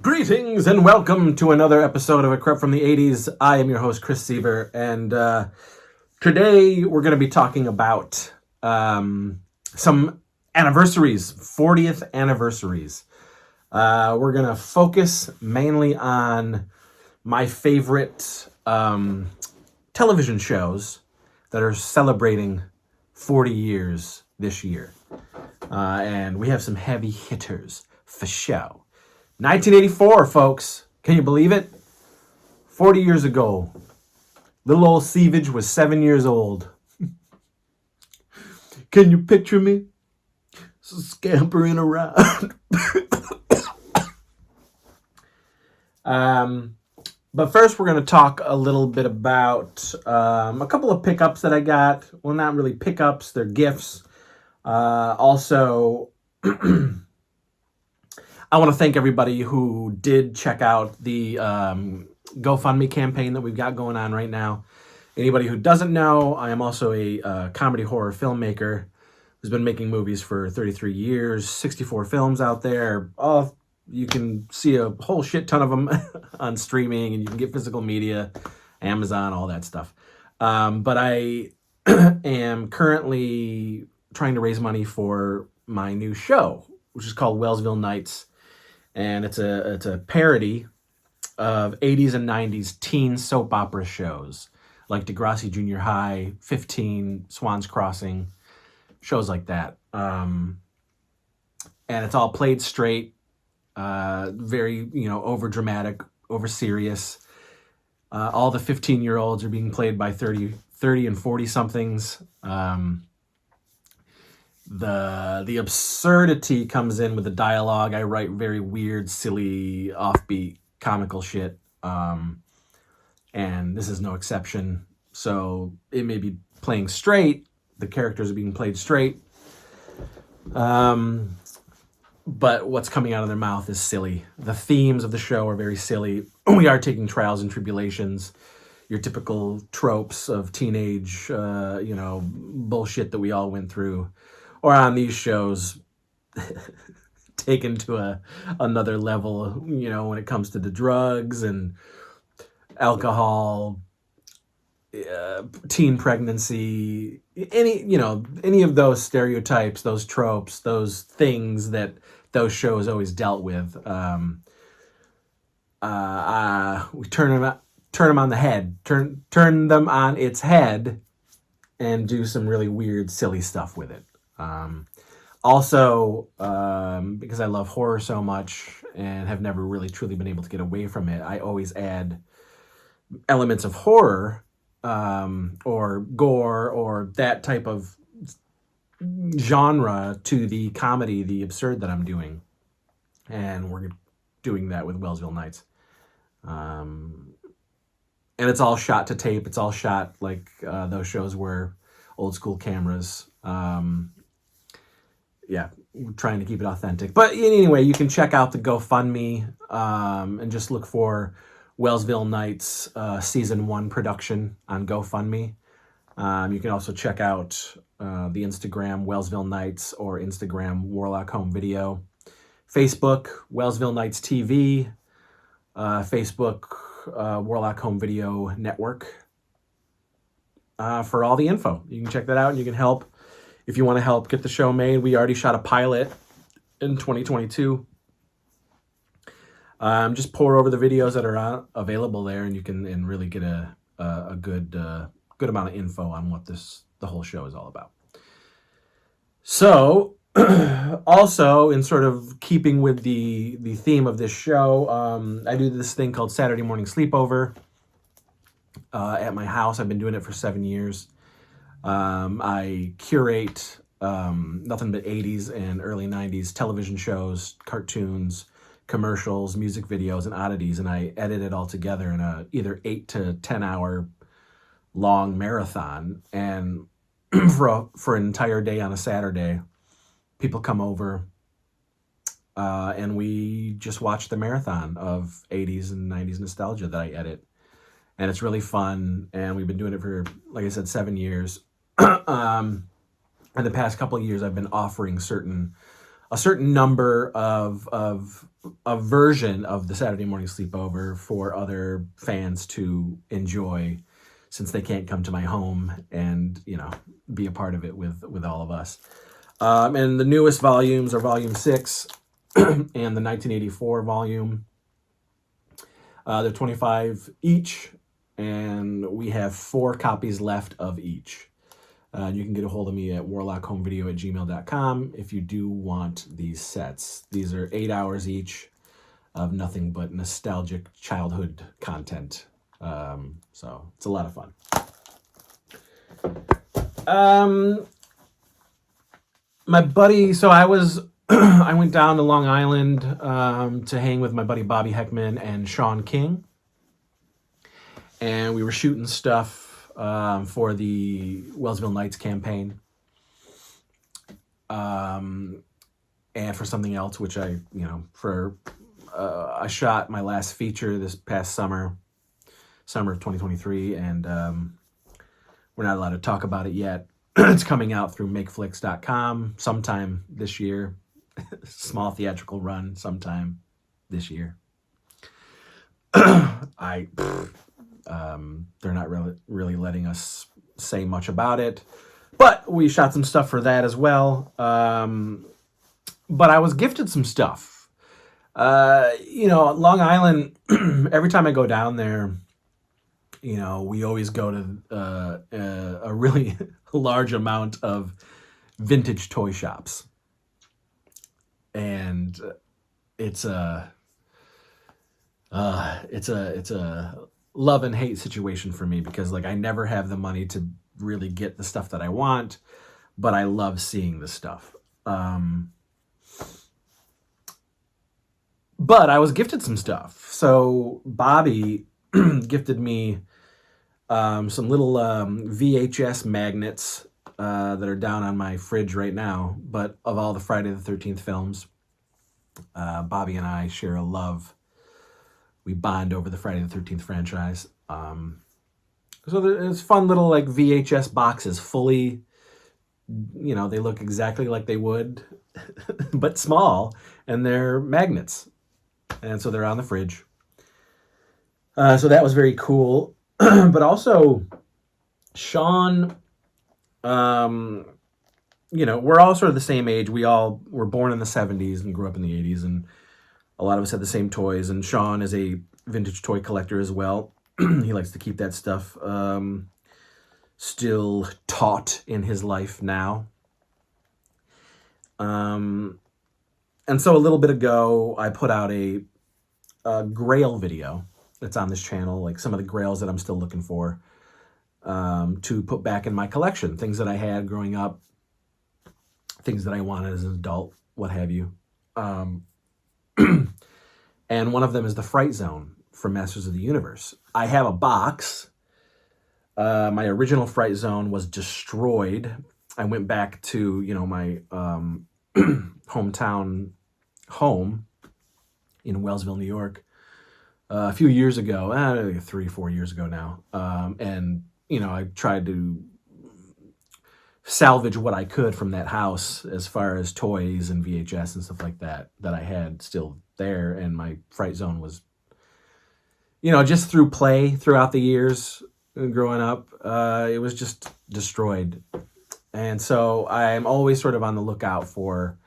Greetings and welcome to another episode of A Crep from the 80s. I am your host, Chris Seaver, and today we're going to be talking about some anniversaries, 40th anniversaries. We're going to focus mainly on my favorite television shows that are celebrating 40 years this year. And we have some heavy hitters for show. 1984, folks. Can you believe it? 40 years ago. Little old Seavage was 7 years old. Can you picture me? Scampering around. But first, we're going to talk a little bit about a couple of pickups that I got. Well, not really pickups. They're gifts. Also... I want to thank everybody who did check out the GoFundMe campaign that we've got going on right now. Anybody who doesn't know, I am also a comedy horror filmmaker who's been making movies for 33 years, 64 films out there. You can see a whole shit ton of them on streaming, and you can get physical media, Amazon, all that stuff. But I am currently trying to raise money for my new show, which is called Wellsville Nights. And it's a parody of 80s and 90s teen soap opera shows like Degrassi Junior High, 15, Swan's Crossing, shows like that. And it's all played straight, very, over dramatic, over serious. All the 15-year-olds are being played by 30 and 40 somethings. The absurdity comes in with the dialogue. I write very weird, silly, offbeat, comical shit. And this is no exception. So it may be playing straight. The characters are being played straight. But what's coming out of their mouth is silly. The themes of the show are very silly. We are taking trials and tribulations. Your typical tropes of teenage, bullshit that we all went through. Or on these shows, taken to another level, when it comes to the drugs and alcohol, teen pregnancy, any of those stereotypes, those tropes, those things that those shows always dealt with. We turn them on the head, turn them on its head, and do some really weird, silly stuff with it. Also, because I love horror so much and have never really truly been able to get away from it, I always add elements of horror, or gore, or that type of genre to the comedy, the absurd that I'm doing. And we're doing that with Wellsville Nights. And it's all shot to tape. It's all shot like those shows were old school cameras. We're trying to keep it authentic. But anyway, you can check out the GoFundMe and just look for Wellsville Nights Season 1 production on GoFundMe. You can also check out the Instagram Wellsville Nights or Instagram Warlock Home Video. Facebook, Wellsville Nights TV. Facebook, Warlock Home Video Network. For all the info. You can check that out and you can help. If you want to help get the show made, we already shot a pilot in 2022. Just pour over the videos that are available there, and you can really get a good amount of info on what the whole show is all about. So, also in sort of keeping with the theme of this show, I do this thing called Saturday Morning Sleepover at my house. I've been doing it for 7 years. I curate nothing but 80s and early 90s television shows, cartoons, commercials, music videos, and oddities, and I edit it all together in a either 8 to 10 hour long marathon. And for an entire day on a Saturday, people come over and we just watch the marathon of 80s and 90s nostalgia that I edit. And it's really fun, and we've been doing it for, like I said, 7 years. In the past couple of years, I've been offering certain a certain number of a version of the Saturday morning sleepover for other fans to enjoy, since they can't come to my home and, you know, be a part of it with all of us. And the newest volumes are Volume 6 and the 1984 volume. They're $25 each, and we have 4 copies left of each. You can get a hold of me at warlockhomevideo@gmail.com if you do want these sets. These are 8 hours each of nothing but nostalgic childhood content. So it's a lot of fun. My buddy, so I went down to Long Island to hang with my buddy Bobby Heckman and Sean King. And we were shooting stuff for the Wellsville Nights campaign. And for something else, which I shot my last feature this past summer of 2023, and we're not allowed to talk about it yet. It's coming out through makeflix.com sometime this year. Small theatrical run sometime this year. They're not really letting us say much about it, but we shot some stuff for that as well. But I was gifted some stuff. Long Island, every time I go down there, we always go to a really large amount of vintage toy shops. And it's a love and hate situation for me, because I never have the money to really get the stuff that I want, but I love seeing the stuff. But I was gifted some stuff. So Bobby gifted me some little VHS magnets that are down on my fridge right now, but of all the Friday the 13th films. Bobby and I share a love. We bond over the Friday the 13th franchise. So there's fun little VHS boxes, fully, they look exactly like they would, but small, and they're magnets. And so they're on the fridge. So that was very cool. But also, Sean, we're all sort of the same age. We all were born in the 70s and grew up in the 80s, and a lot of us had the same toys. And Sean is a vintage toy collector as well. He likes to keep that stuff still taut in his life now. And so a little bit ago, I put out a Grail video that's on this channel, some of the Grails that I'm still looking for, to put back in my collection. Things that I had growing up, things that I wanted as an adult, what have you. And one of them is the Fright Zone from Masters of the Universe. I have a box. My original Fright Zone was destroyed. I went back to, my hometown home in Wellsville, New York, a few years ago, 3-4 years ago now. And, I tried to salvage what I could from that house as far as toys and VHS and stuff like that I had still there. And my Fright Zone was, just through play throughout the years growing up, it was just destroyed. And so I'm always sort of on the lookout for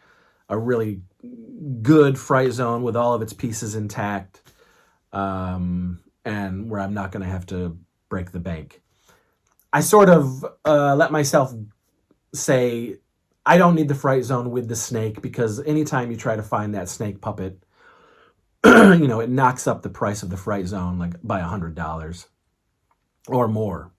a really good Fright Zone with all of its pieces intact, and where I'm not going to have to break the bank. I sort of let myself say, I don't need the Fright Zone with the snake, because anytime you try to find that snake puppet, it knocks up the price of the Fright Zone by $100 or more.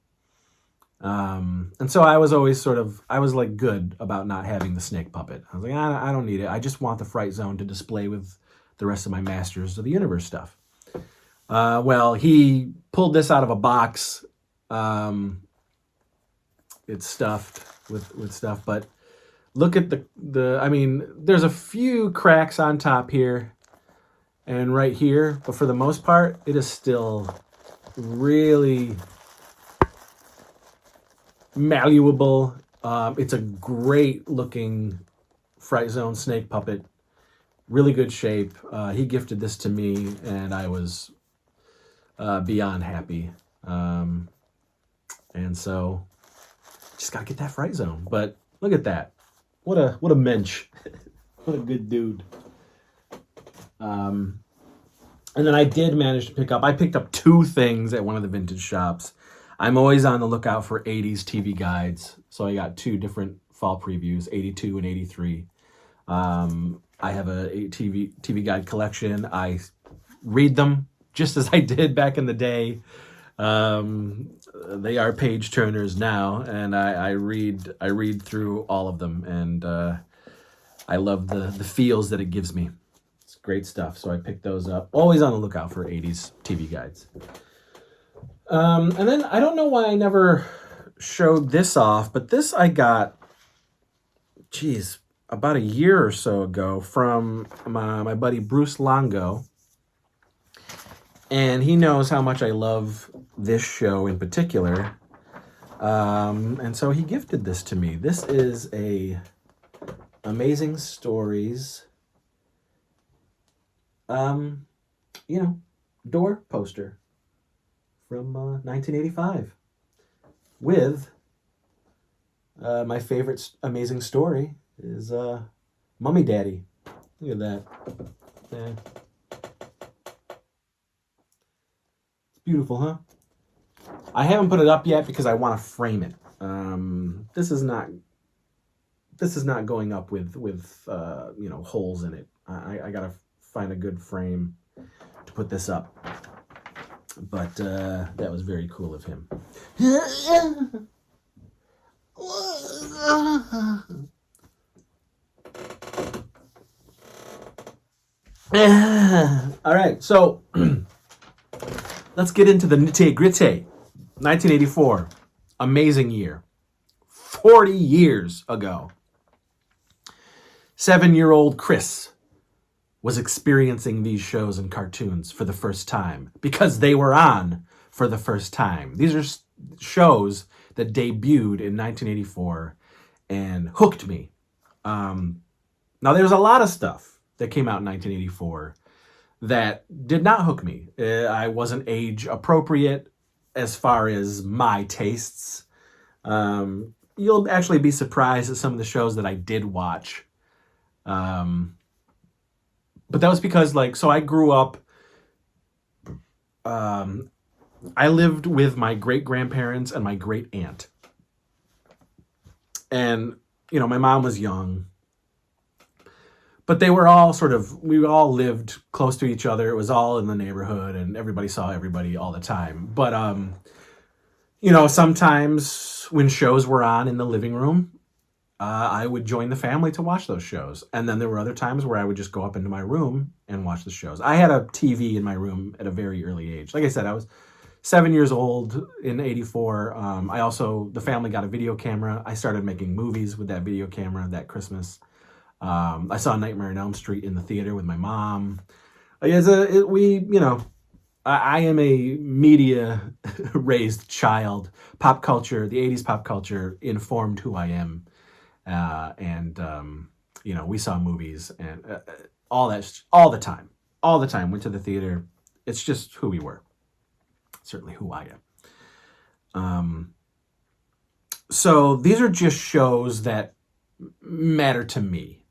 And so I was always good about not having the snake puppet. I was like, I don't need it. I just want the Fright Zone to display with the rest of my Masters of the Universe stuff. Well, he pulled this out of a box. It's stuffed with stuff, but look at there's a few cracks on top here and right here, but for the most part, it is still really malleable. It's a great looking Fright Zone snake puppet. Really good shape. He gifted this to me, and I was beyond happy. And so, just gotta get that Fright Zone. But look at that. What a mensch. What a good dude. And then I did manage to I picked up 2 things at one of the vintage shops. I'm always on the lookout for 80s TV guides. So I got 2 different fall previews, 82 and 83. I have a TV guide collection. I read them just as I did back in the day. They are page turners now, and I read through all of them, and I love the feels that it gives me. It's great stuff. So I picked those up. Always on the lookout for 80s TV guides. And then I don't know why I never showed this off, but this I got, about a year or so ago from my buddy Bruce Longo. And he knows how much I love this show in particular. And so he gifted this to me. This is a Amazing Stories, door poster from 1985 with my favorite Amazing Story is Mummy Daddy. Look at that. Yeah. It's beautiful, huh? I haven't put it up yet because I want to frame it. This is not going up with holes in it. I gotta find a good frame to put this up. But that was very cool of him. All right, so let's get into the nitty-gritty. 1984, amazing year. 40 years ago. 7-year-old Chris was experiencing these shows and cartoons for the first time because they were on for the first time. These are shows that debuted in 1984 and hooked me. Now, there's a lot of stuff that came out in 1984 that did not hook me. I wasn't age appropriate as far as my tastes. You'll actually be surprised at some of the shows that I did watch. But that was because, I grew up, I lived with my great-grandparents and my great-aunt. And, my mom was young. But they were all we all lived close to each other. It was all in the neighborhood, and everybody saw everybody all the time. But, sometimes when shows were on in the living room, I would join the family to watch those shows. And then there were other times where I would just go up into my room and watch the shows. I had a TV in my room at a very early age. Like I said, I was 7 years old in 84. The family got a video camera. I started making movies with that video camera that Christmas. I saw Nightmare on Elm Street in the theater with my mom. I am a media raised child. Pop culture, the 80s pop culture informed who I am. We saw movies and all the time. Went to the theater. It's just who we were. Certainly who I am. So these are just shows that matter to me.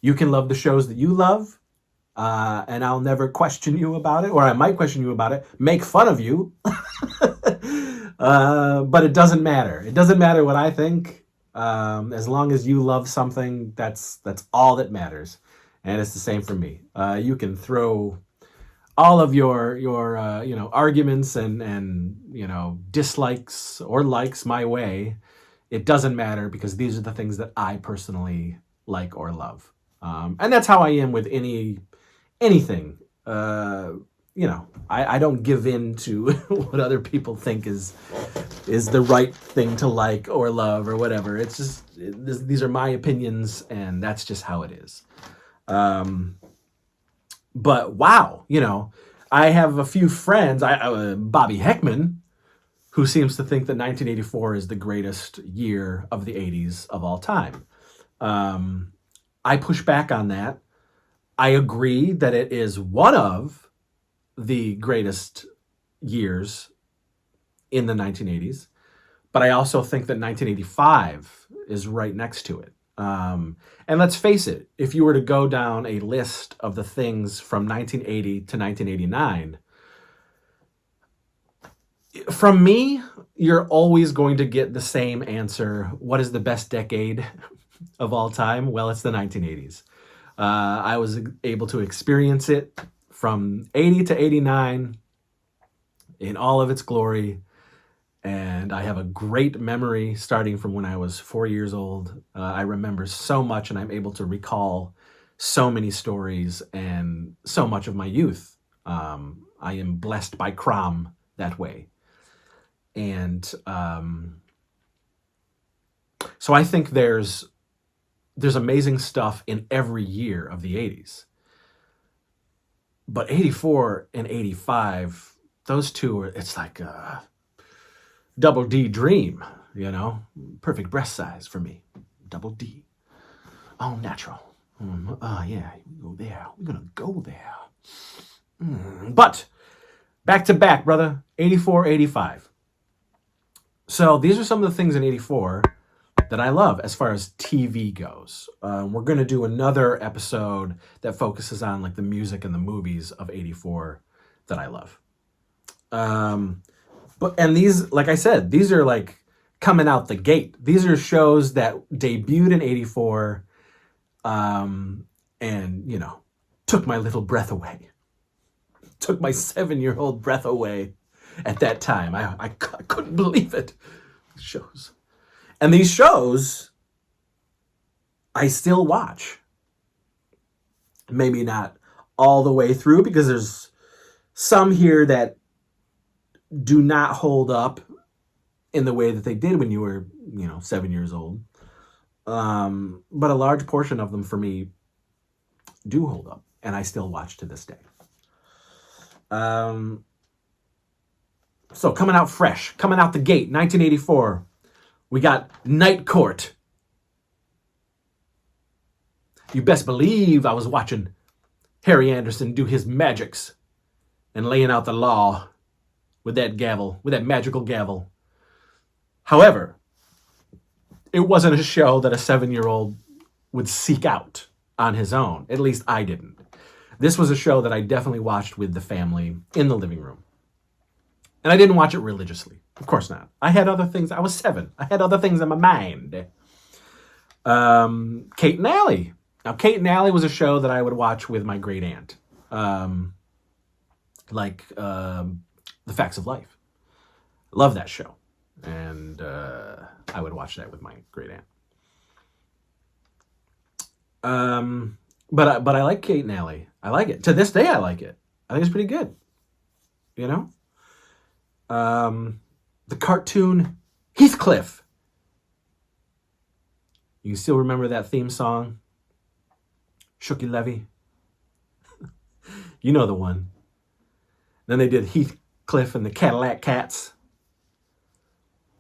You can love the shows that you love, and I'll never question you about it, or I might question you about it, make fun of you. But it doesn't matter. It doesn't matter what I think. As long as you love something, that's all that matters. And it's the same for me. You can throw all of your arguments and dislikes or likes my way. It doesn't matter because these are the things that I personally like or love. And that's how I am with anything. I don't give in to what other people think is the right thing to like or love or whatever. It's just, these are my opinions, and that's just how it is. But wow, I have a few friends, Bobby Heckman, who seems to think that 1984 is the greatest year of the 80s of all time. I push back on that. I agree that it is one of the greatest years in the 1980s, but I also think that 1985 is right next to it. And let's face it, if you were to go down a list of the things from 1980 to 1989, from me, you're always going to get the same answer. What is the best decade of all time? Well, it's the 1980s. I was able to experience it from 80 to 89 in all of its glory. And I have a great memory starting from when I was 4 years old. I remember so much, and I'm able to recall so many stories and so much of my youth. I am blessed by Crom that way. And so I think there's amazing stuff in every year of the 80s. But 84 and 85, those two it's like a double D dream, perfect breast size for me. Double D. All natural. Yeah, we go there. We're going to go there. But back to back, brother. 84, 85. So these are some of the things in 84 that I love as far as TV goes. We're going to do another episode that focuses on like the music and the movies of 84 that I love. And these, like I said, these are like coming out the gate. These are shows that debuted in 84 and, took my little breath away. Took my 7-year-old breath away at that time. I couldn't believe it. Shows. And these shows, I still watch. Maybe not all the way through, because there's some here that do not hold up in the way that they did when you were, 7 years old. But a large portion of them for me do hold up, and I still watch to this day. So coming out fresh, coming out the gate, 1984, we got Night Court. You best believe I was watching Harry Anderson do his magics and laying out the law with that gavel, with that magical gavel. However, it wasn't a show that a 7-year-old would seek out on his own. At least I didn't. This was a show that I definitely watched with the family in the living room. And I didn't watch it religiously. Of course not. I had other things. I was 7. I had other things in my mind. Kate and Allie. Now, Kate and Allie was a show that I would watch with my great aunt. The Facts of Life. Love that show. And I would watch that with my great aunt. But I like Kate and Allie. I like it. To this day, I like it. I think it's pretty good. The cartoon Heathcliff. You still remember that theme song? Shooky Levy. You know the one. Then they did Heathcliff and the Cadillac Cats.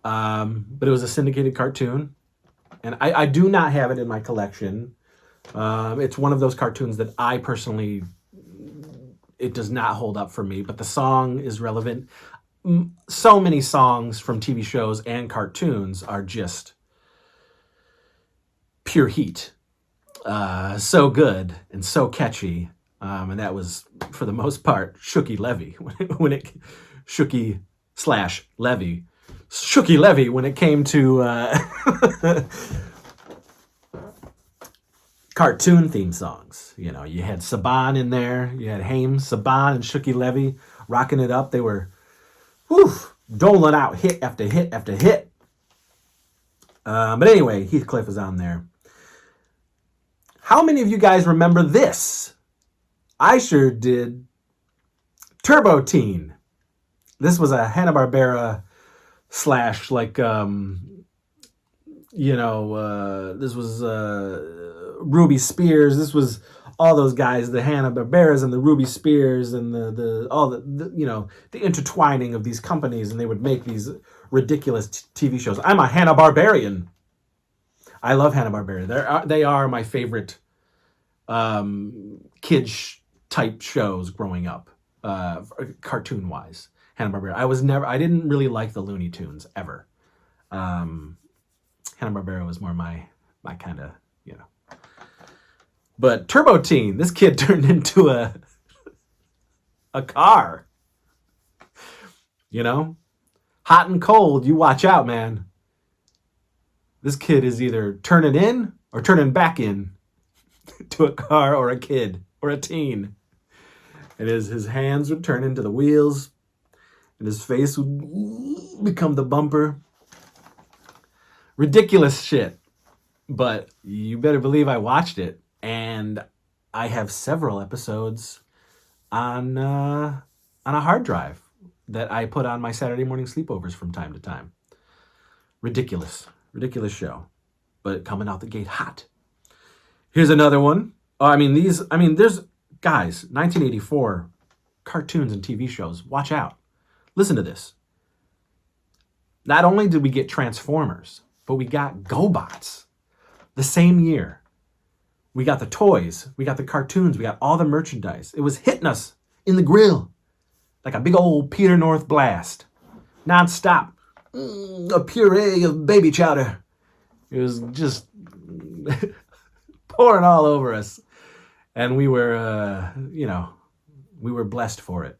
But it was a syndicated cartoon. And I do not have it in my collection. It's one of those cartoons that I personally, it does not hold up for me, but the song is relevant. So many songs from TV shows and cartoons are just pure heat. So good and so catchy. And that was, for the most part, Shooky Levy. Shooky / Levy. Shooky Levy when it came to cartoon theme songs. You had Saban in there. You had Hames, Saban, and Shooky Levy rocking it up. They were doling out hit after hit after hit. But anyway, Heathcliff is on there. How many of you guys remember this? I sure did. Turbo Teen. This was a Hanna-Barbera / this was Ruby Spears. This was all those guys, the Hanna-Barberas and the Ruby Spears and the intertwining of these companies, and they would make these ridiculous TV shows. I'm a Hanna-Barbarian. I love Hanna-Barbera. They are my favorite kids type shows growing up, cartoon wise. Hanna-Barbera. I didn't really like the Looney Tunes ever. Hanna-Barbera was more my kind of, you know. But Turbo Teen, this kid turned into a car. You know? Hot and cold, you watch out, man. This kid is either turning in or turning back in to a car or a kid or a teen. His hands would turn into the wheels and his face would become the bumper. Ridiculous shit. But you better believe I watched it. And I have several episodes on a hard drive that I put on my Saturday morning sleepovers from time to time. Ridiculous show, but coming out the gate hot. Here's another one. There's guys, 1984 cartoons and TV shows. Watch out. Listen to this. Not only did we get Transformers, but we got GoBots the same year. We got the toys, we got the cartoons, we got all the merchandise. It was hitting us in the grill like a big old Peter North blast, non-stop. A puree of baby chowder. It was just pouring all over us. And we were, we were blessed for it.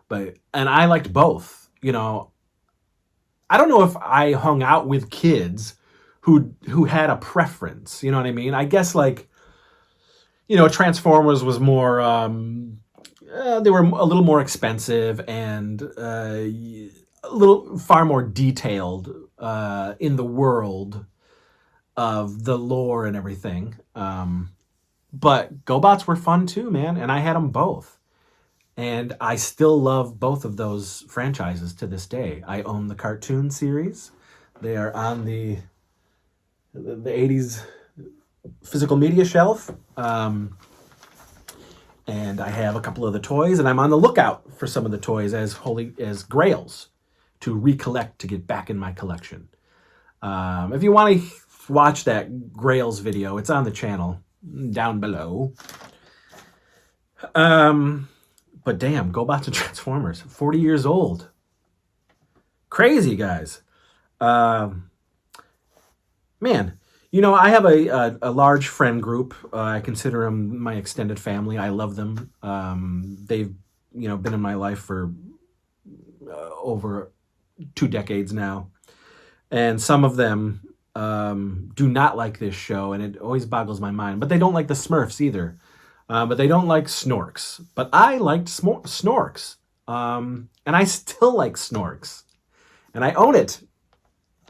And I liked both. You know, I don't know if I hung out with kids who had a preference. You know what I mean? I guess Transformers was more, they were a little more expensive and far more detailed in the world of the lore and everything. But GoBots were fun too, man. And I had them both. And I still love both of those franchises to this day. I own the cartoon series. They are on the 80s physical media shelf. And I have a couple of the toys, and I'm on the lookout for some of the toys as grails to recollect to get back in my collection. If you want to watch that Grails video, it's on the channel down below. But damn, GoBots and Transformers, 40 years old. Crazy, guys. Man, I have a large friend group. I consider them my extended family. I love them. They've, been in my life for over 2 decades now. And some of them do not like this show, and it always boggles my mind. But they don't like the Smurfs either. But they don't like Snorks. But I liked Snorks. And I still like Snorks. And I own it.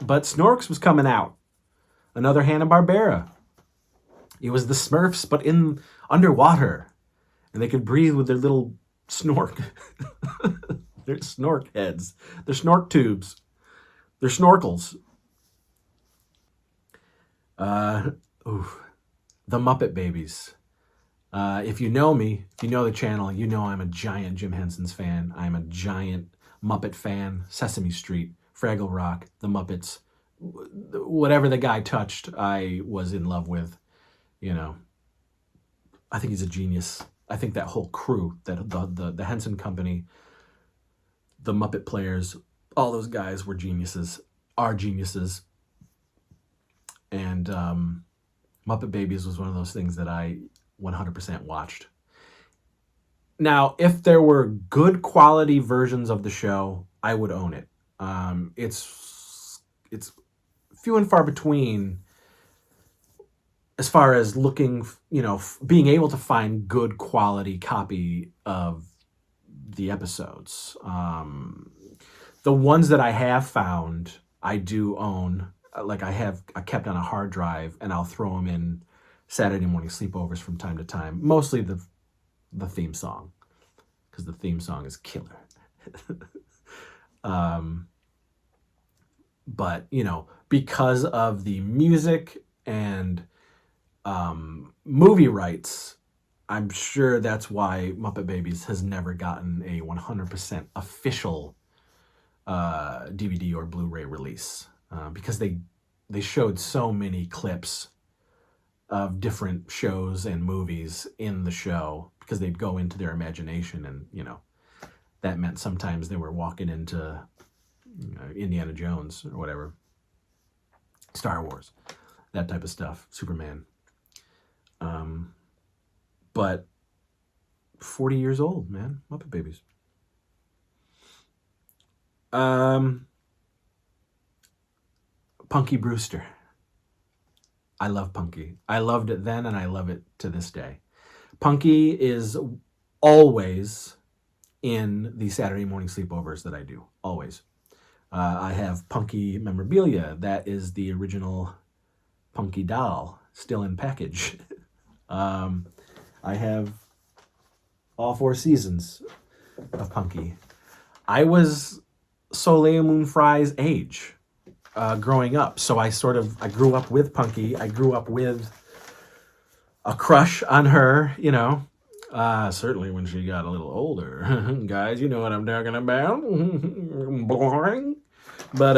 But Snorks was coming out. Another Hanna-Barbera. It was the Smurfs, but underwater. And they could breathe with their little snork. Their snork heads. Their snork tubes. Their snorkels. The Muppet Babies. If you know me, if you know the channel, you know I'm a giant Jim Henson's fan. I'm a giant Muppet fan. Sesame Street, Fraggle Rock, The Muppets. Whatever the guy touched, I was in love with. I think he's a genius. I think that whole crew, that the Henson Company, the Muppet players, all those guys were geniuses, are geniuses. And Muppet Babies was one of those things that I 100% watched. Now, if there were good quality versions of the show, I would own it. It's few and far between as far as looking, being able to find good quality copy of the episodes. The ones that I have found, I do own. Like I kept on a hard drive, and I'll throw them in Saturday morning sleepovers from time to time. Mostly the theme song, because the theme song is killer. But because of the music and movie rights, I'm sure that's why Muppet Babies has never gotten a 100% official DVD or Blu-ray release, because they they showed so many clips of different shows and movies in the show because they'd go into their imagination, and that meant sometimes they were walking into Indiana Jones or whatever, Star Wars, that type of stuff, Superman. But 40 years old, man, Muppet Babies. Punky Brewster. I love Punky. I loved it then, and I love it to this day. Punky is always in the Saturday morning sleepovers that I do. Always. I have Punky memorabilia. That is the original Punky doll, still in package. I have all 4 seasons of Punky. I was Soleil Moon Frye's age growing up, so I grew up with Punky. I grew up with a crush on her, certainly when she got a little older. Guys, you know what I'm talking about. Boring. But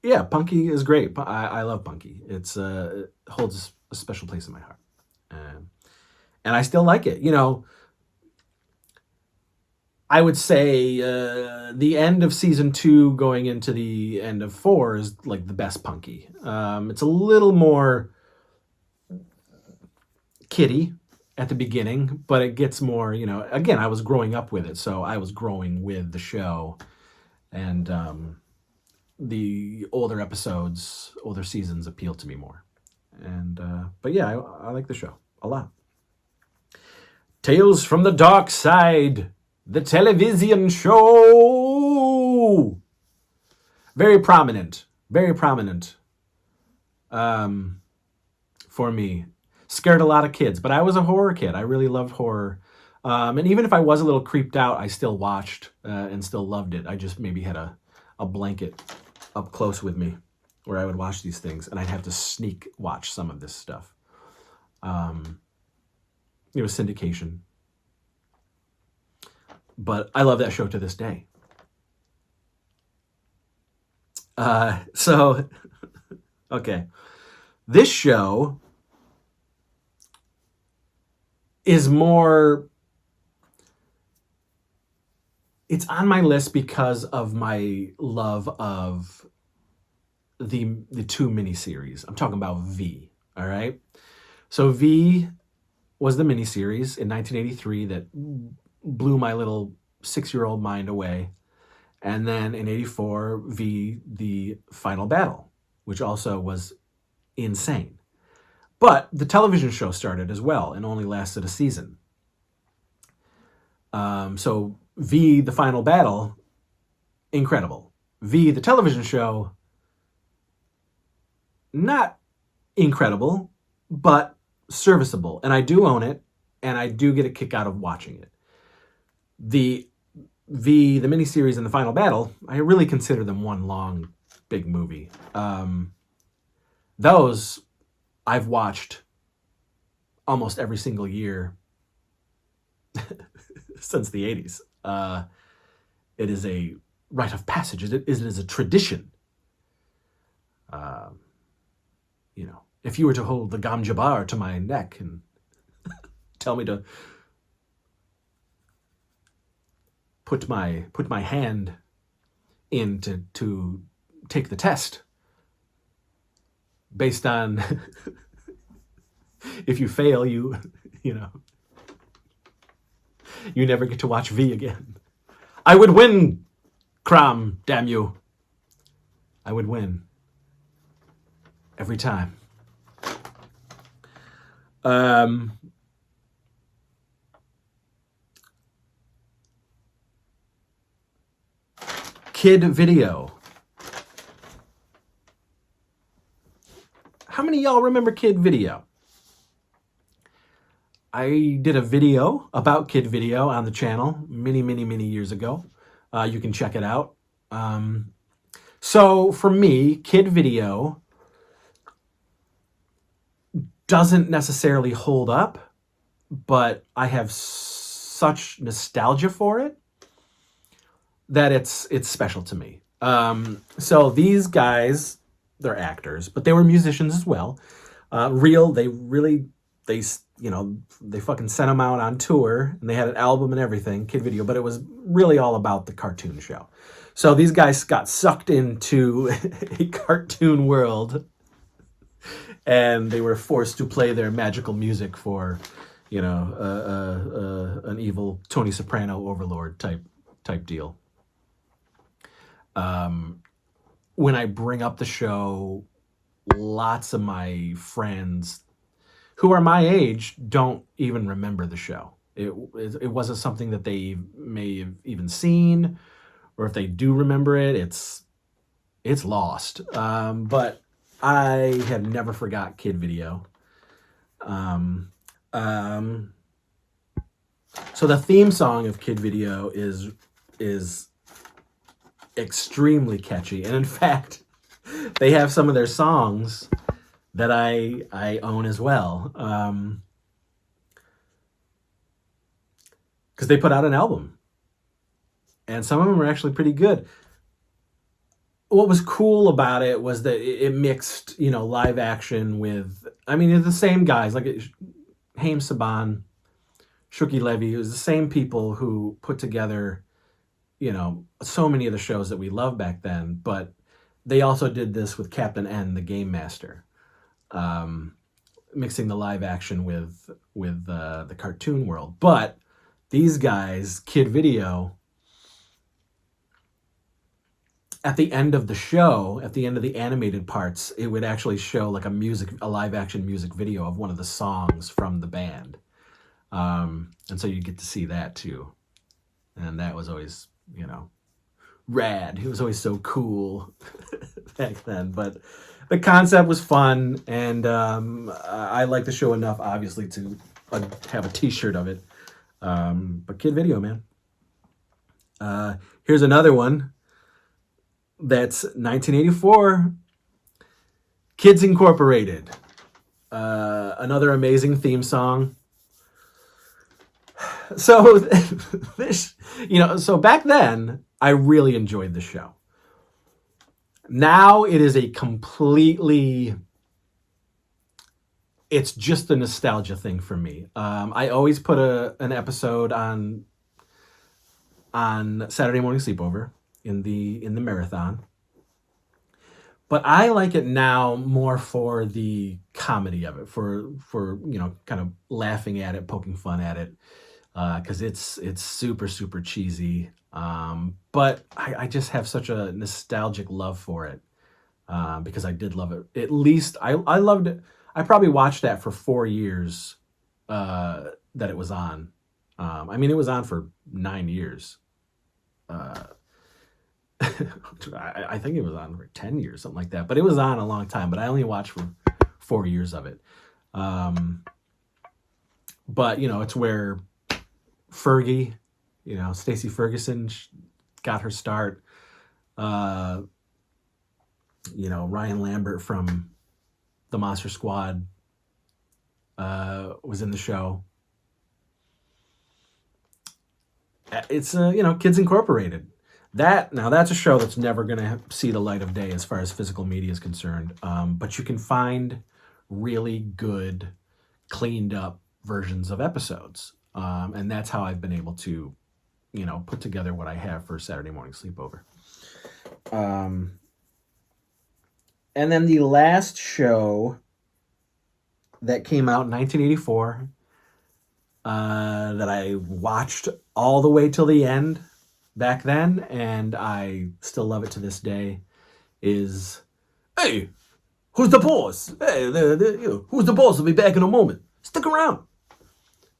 yeah, Punky is great. I love Punky. It holds a special place in my heart, and I still like it. I would say the end of season 2 going into the end of 4 is like the best Punky. It's a little more kiddie at the beginning, but it gets more, again, I was growing up with it, so I was growing with the show, and the older seasons appeal to me more. And but yeah, I like the show a lot. Tales from the Dark Side, the television show. Very prominent for me. Scared a lot of kids, but I was a horror kid. I really loved horror. And even if I was a little creeped out, I still watched and still loved it. I just maybe had a blanket up close with me where I would watch these things, and I'd have to sneak watch some of this stuff. It was syndication. But I love that show to this day. So, okay. This show is more... It's on my list because of my love of the 2 miniseries. I'm talking about V, all right? So V was the miniseries in 1983 that blew my little 6-year-old mind away. And then in 84, V, the final battle, which also was insane. But the television show started as well and only lasted a season. So V, the final battle, incredible. V, the television show, not incredible, but serviceable. And I do own it, and I do get a kick out of watching it. The miniseries and the final battle, I really consider them one long, big movie. Those I've watched almost every single year since the 80s. It is a rite of passage. It is a tradition. If you were to hold the Gam Jabbar to my neck and tell me to put my hand in to take the test based on if you fail, you never get to watch V again. I would win, Crom, damn you. I would win. Every time. Kid video. How many of y'all remember Kid video? I did a video about Kid video on the channel many, many, many years ago. You can check it out. So for me, Kid video doesn't necessarily hold up, but I have such nostalgia for it that it's special to me. So these guys, they're actors, but they were musicians as well. They really, they fucking sent them out on tour, and they had an album and everything, kid video, but it was really all about the cartoon show. So these guys got sucked into a cartoon world, and they were forced to play their magical music for, an evil Tony Soprano overlord type deal. When I bring up the show, lots of my friends who are my age don't even remember the show. It wasn't something that they may have even seen, or if they do remember it, it's lost. But I have never forgot Kid Video. So the theme song of Kid Video is extremely catchy, and in fact, they have some of their songs that I own as well, because they put out an album, and some of them are actually pretty good. What was cool about it was that it mixed, live action with, it's the same guys, like Haim Saban, Shuki Levy. It was the same people who put together, so many of the shows that we loved back then, but they also did this with Captain N, the Game Master, mixing the live action with the cartoon world. But these guys, Kid Video, at the end of the show, at the end of the animated parts, it would actually show like a live action music video of one of the songs from the band. And so you get to see that too. And that was always, rad. It was always so cool back then. But the concept was fun, and I like the show enough, obviously, to have a t-shirt of it. But Kid Video, man. Here's another one. That's 1984. Kids Incorporated. Another amazing theme song. So so back then, I really enjoyed the show. Now it is it's just a nostalgia thing for me. I always put an episode on Saturday Morning Sleepover in the marathon. But I like it now more for the comedy of it, for kind of laughing at it, poking fun at it, because it's super, super cheesy. But I just have such a nostalgic love for it, because I did love it. At least I loved it. I probably watched that for 4 years that it was on. It was on for 9 years. I think it was on for 10 years, something like that. But it was on a long time. But I only watched for 4 years of it. But, it's where Fergie, Stacey Ferguson got her start. Ryan Lambert from the Monster Squad was in the show. It's, Kids Incorporated. That's a show that's never going to see the light of day as far as physical media is concerned. But you can find really good, cleaned up versions of episodes. And that's how I've been able to, put together what I have for Saturday Morning Sleepover. And then the last show that came out in 1984 that I watched all the way till the end back then, and I still love it to this day, is, hey, who's the boss? Hey, who's the boss? Will be back in a moment. Stick around.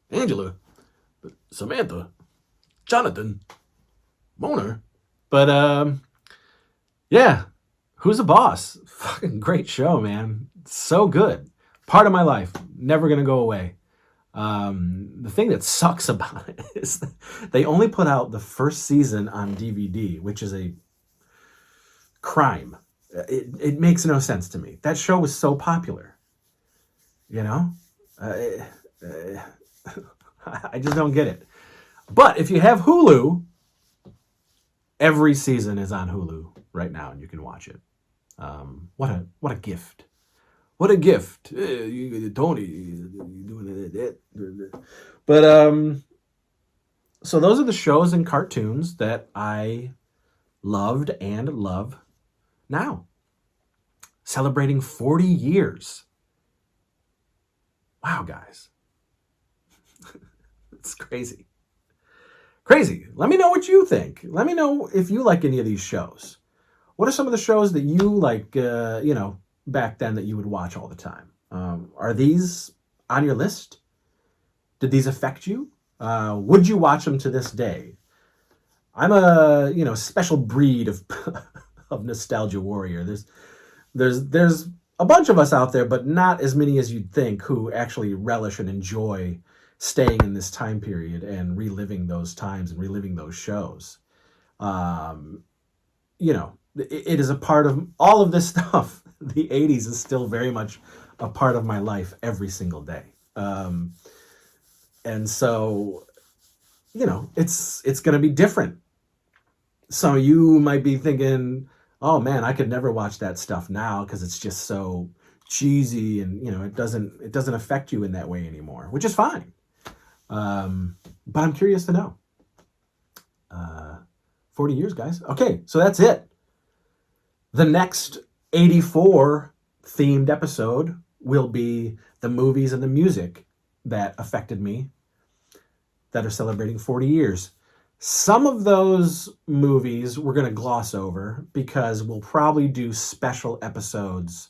Angela, Samantha, Jonathan, Mona. But, yeah, Who's the Boss? Fucking great show, man. So good. Part of my life. Never going to go away. The thing that sucks about it is they only put out the first season on DVD, which is a crime. It makes no sense to me. That show was so popular. I just don't get it. But if you have Hulu, every season is on Hulu. right now, and you can watch it. What a gift! What a gift, Tony. You doing that? But so those are the shows and cartoons that I loved and love now. Celebrating 40 years. Wow, guys. It's crazy. Crazy. Let me know what you think. Let me know if you like any of these shows. What are some of the shows that you like, back then that you would watch all the time? Are these on your list? Did these affect you? Would you watch them to this day? I'm a, special breed of of nostalgia warrior. There's a bunch of us out there, but not as many as you'd think who actually relish and enjoy staying in this time period and reliving those times and reliving those shows. It is a part of all of this stuff. The 80s is still very much a part of my life every single day. And so, it's going to be different. So you might be thinking, oh man, I could never watch that stuff now because it's just so cheesy and, it doesn't affect you in that way anymore, which is fine. But I'm curious to know. 40 years, guys. Okay, so that's it. The next 84 themed episode will be the movies and the music that affected me that are celebrating 40 years. Some of those movies we're going to gloss over because we'll probably do special episodes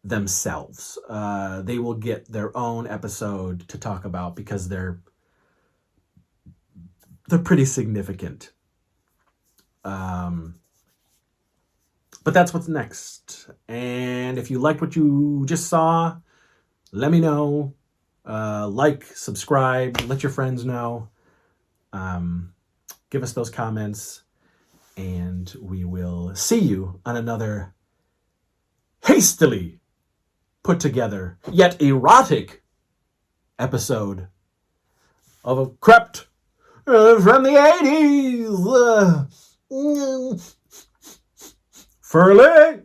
themselves. They will get their own episode to talk about because they're pretty significant. But that's what's next. And if you liked what you just saw, let me know. Like, subscribe, let your friends know. Give us those comments, and we will see you on another hastily put together, yet erotic episode of a Crept from the 80s. Furley!